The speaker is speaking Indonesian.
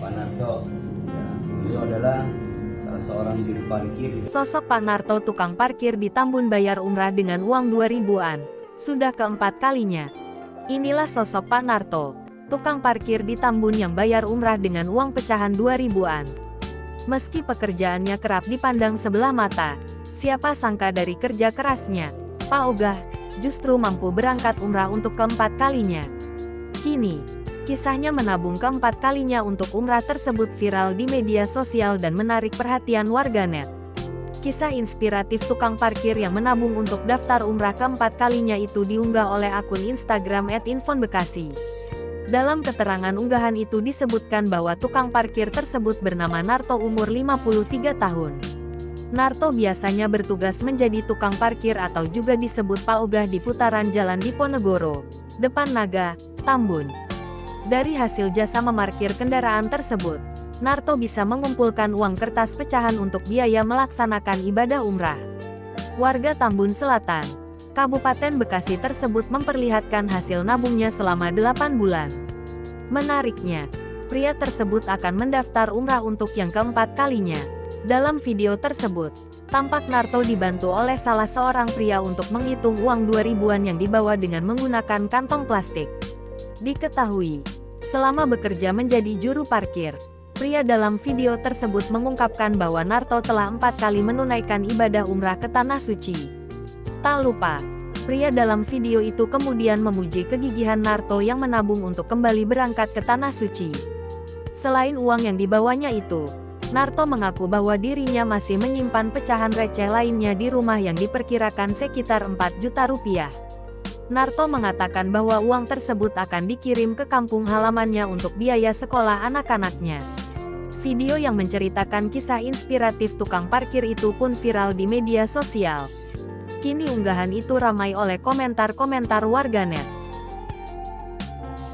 Pak Narto. Ya, beliau adalah salah seorang juru parkir. Sosok Pak Narto tukang parkir di Tambun bayar umrah dengan uang 2000-an. Sudah keempat kalinya. Inilah sosok Pak Narto, tukang parkir di Tambun yang bayar umrah dengan uang pecahan 2000-an. Meski pekerjaannya kerap dipandang sebelah mata, siapa sangka dari kerja kerasnya, Pak Ogah justru mampu berangkat umrah untuk keempat kalinya. Kini, kisahnya menabung keempat kalinya untuk umrah tersebut viral di media sosial dan menarik perhatian warganet. Kisah inspiratif tukang parkir yang menabung untuk daftar umrah keempat kalinya itu diunggah oleh akun Instagram @infonbekasi. Dalam keterangan unggahan itu disebutkan bahwa tukang parkir tersebut bernama Narto umur 53 tahun. Narto biasanya bertugas menjadi tukang parkir atau juga disebut Pak Ogah di putaran jalan Diponegoro, Depan Naga, Tambun. Dari hasil jasa memarkir kendaraan tersebut, Narto bisa mengumpulkan uang kertas pecahan untuk biaya melaksanakan ibadah umrah. Warga Tambun Selatan, Kabupaten Bekasi tersebut memperlihatkan hasil nabungnya selama 8 bulan. Menariknya, pria tersebut akan mendaftar umrah untuk yang keempat kalinya. Dalam video tersebut, tampak Narto dibantu oleh salah seorang pria untuk menghitung uang 2000-an yang dibawa dengan menggunakan kantong plastik. Diketahui, selama bekerja menjadi juru parkir, pria dalam video tersebut mengungkapkan bahwa Narto telah 4 kali menunaikan ibadah umrah ke Tanah Suci. Tak lupa, pria dalam video itu kemudian memuji kegigihan Narto yang menabung untuk kembali berangkat ke Tanah Suci. Selain uang yang dibawanya itu, Narto mengaku bahwa dirinya masih menyimpan pecahan receh lainnya di rumah yang diperkirakan sekitar 4 juta rupiah. Narto mengatakan bahwa uang tersebut akan dikirim ke kampung halamannya untuk biaya sekolah anak-anaknya. Video yang menceritakan kisah inspiratif tukang parkir itu pun viral di media sosial. Kini unggahan itu ramai oleh komentar-komentar warganet.